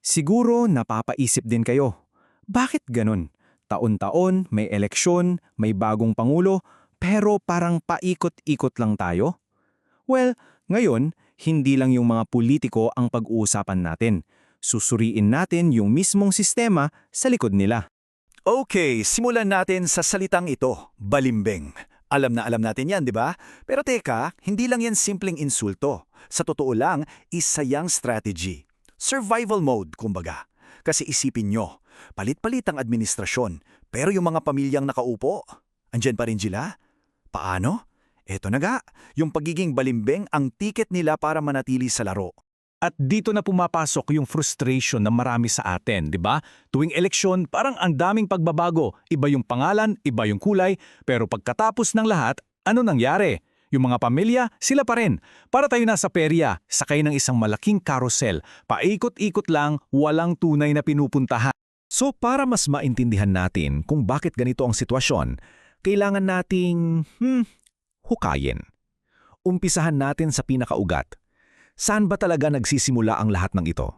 Siguro napapaisip din kayo, bakit ganun? Taon-taon, may eleksyon, may bagong pangulo, pero parang paikot-ikot lang tayo? Well, ngayon, hindi lang yung mga politiko ang pag-uusapan natin. Susuriin natin yung mismong sistema sa likod nila. Okay, simulan natin sa salitang ito, balimbing. Alam na alam natin yan, di ba? Pero teka, hindi lang yan simpleng insulto. Sa totoo lang, isa yang strategy. Survival mode, kumbaga. Kasi isipin nyo, palit-palit ang administrasyon, pero yung mga pamilyang nakaupo, andyan pa rin sila? Paano? Eto na nga, yung pagiging balimbing ang tiket nila para manatili sa laro. At dito na pumapasok yung frustration na marami sa atin, di ba? Tuwing eleksyon, parang ang daming pagbabago. Iba yung pangalan, iba yung kulay, pero pagkatapos ng lahat, ano nangyari? Yung mga pamilya, sila pa rin. Para tayo nasa perya, sakay ng isang malaking carousel, paikot-ikot lang, walang tunay na pinupuntahan. So para mas maintindihan natin kung bakit ganito ang sitwasyon, kailangan nating, hukayin. Umpisahan natin sa pinakaugat. Saan ba talaga nagsisimula ang lahat ng ito?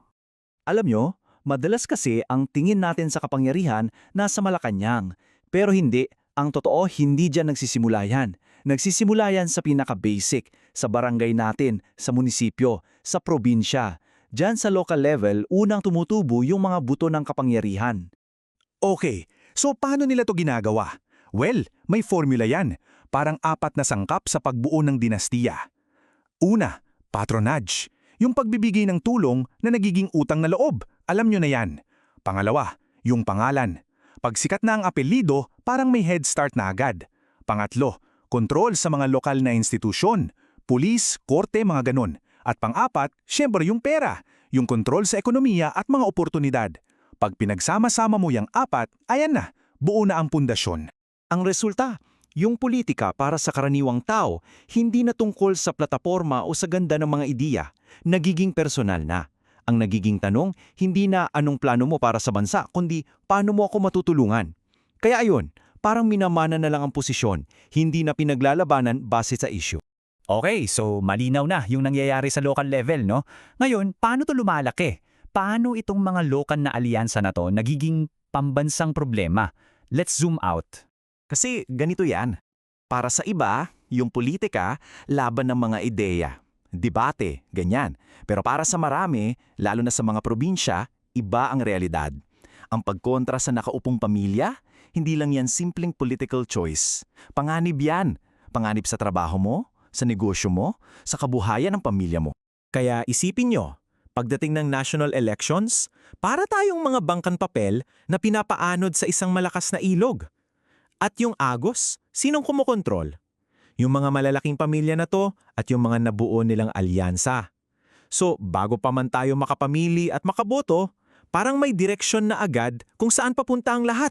Alam nyo, madalas kasi ang tingin natin sa kapangyarihan nasa Malacanang. Pero hindi, ang totoo hindi dyan nagsisimula yan. Nagsisimula yan sa pinaka-basic, sa barangay natin, sa munisipyo, sa probinsya. Dyan sa local level, unang tumutubo yung mga buto ng kapangyarihan. Okay, so paano nila to ginagawa? Well, may formula yan. Parang 4 na sangkap sa pagbuo ng dinastiya. Una, patronage. Yung pagbibigay ng tulong na nagiging utang na loob. Alam nyo na yan. Pangalawa, yung pangalan. Pag sikat na ang apelido, parang may head start na agad. Pangatlo, kontrol sa mga lokal na institusyon. Pulis, korte, mga ganon. At pang-apat, syempre yung pera. Yung kontrol sa ekonomiya at mga oportunidad. Pag pinagsama-sama mo yung 4, ayan na, buo na ang pundasyon. Ang resulta, yung politika para sa karaniwang tao, hindi na tungkol sa plataporma o sa ganda ng mga ideya, nagiging personal na. Ang nagiging tanong, hindi na anong plano mo para sa bansa, kundi paano mo ako matutulungan. Kaya ayun, parang minamana na lang ang posisyon, hindi na pinaglalabanan base sa issue. Okay, so malinaw na yung nangyayari sa local level, no? Ngayon, paano to lumalaki? Paano itong mga lokal na alyansa na to nagiging pambansang problema? Let's zoom out. Kasi ganito yan. Para sa iba, yung politika, laban ng mga ideya. Debate, ganyan. Pero para sa marami, lalo na sa mga probinsya, iba ang realidad. Ang pagkontra sa nakaupong pamilya, hindi lang yan simpleng political choice. Panganib yan. Panganib sa trabaho mo, sa negosyo mo, sa kabuhayan ng pamilya mo. Kaya isipin nyo, pagdating ng national elections, para tayong mga bangkan papel na pinapaanod sa isang malakas na ilog. At yung agos, sinong kumokontrol? Yung mga malalaking pamilya na to at yung mga nabuo nilang alyansa. So, bago pa man tayo makapamili at makaboto, parang may direksyon na agad kung saan papunta ang lahat,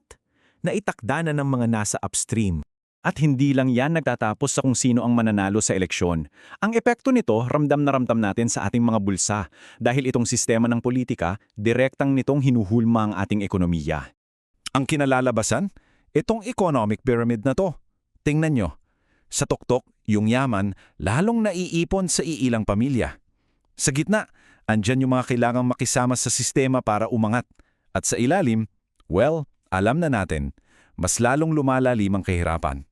na itakda na ng mga nasa upstream. At hindi lang yan nagtatapos sa kung sino ang mananalo sa eleksyon. Ang epekto nito, ramdam na ramdam natin sa ating mga bulsa dahil itong sistema ng politika, direktang nitong hinuhulma ang ating ekonomiya. Ang kinalalabasan? Itong economic pyramid na to. Tingnan nyo. Sa tuktok, yung yaman, lalong naiipon sa iilang pamilya. Sa gitna, andyan yung mga kailangang makisama sa sistema para umangat. At sa ilalim, well, alam na natin, mas lalong lumalalim ang kahirapan.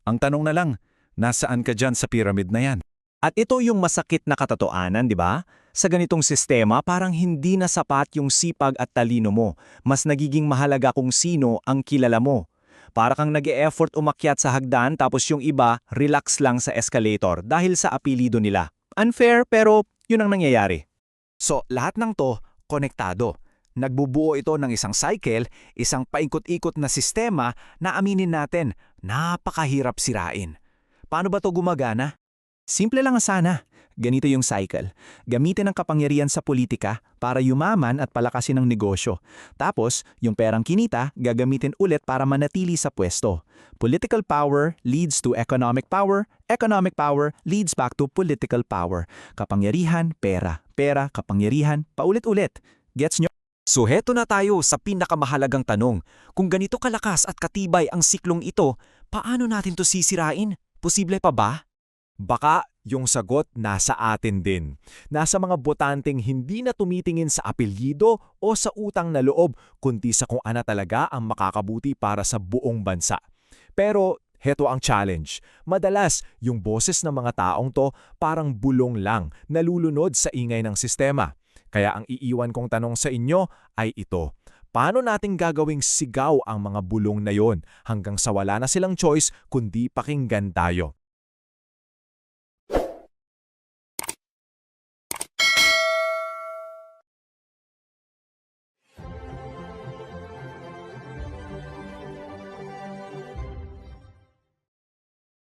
Ang tanong na lang, nasaan ka dyan sa pyramid na yan? At ito yung masakit na katotohanan, di ba? Sa ganitong sistema, parang hindi na sapat yung sipag at talino mo. Mas nagiging mahalaga kung sino ang kilala mo. Para kang nag-e-effort umakyat sa hagdan tapos yung iba, relax lang sa escalator dahil sa apelido nila. Unfair pero yun ang nangyayari. So, lahat ng to, konektado. Nagbubuo ito ng isang cycle, isang paikot-ikot na sistema na aminin natin, napakahirap sirain. Paano ba to gumagana? Simple lang sana. Ganito yung cycle. Gamitin ang kapangyarihan sa politika para yumaman at palakasin ang negosyo. Tapos, yung perang kinita, gagamitin ulit para manatili sa pwesto. Political power leads to economic power leads back to political power. Kapangyarihan, pera. Pera, kapangyarihan, paulit-ulit. Gets nyo? So heto na tayo sa pinakamahalagang tanong. Kung ganito kalakas at katibay ang siklong ito, paano natin to sisirain? Posible pa ba? Baka Yung sagot nasa atin din. Nasa mga botanteng hindi na tumitingin sa apelyido o sa utang na loob, kundi sa kung ano talaga ang makakabuti para sa buong bansa. Pero heto ang challenge. Madalas, yung boses ng mga taong to parang bulong lang, nalulunod sa ingay ng sistema. Kaya ang iiwan kong tanong sa inyo ay ito. Paano natin gagawing sigaw ang mga bulong na yon hanggang sa wala na silang choice kundi pakinggan tayo?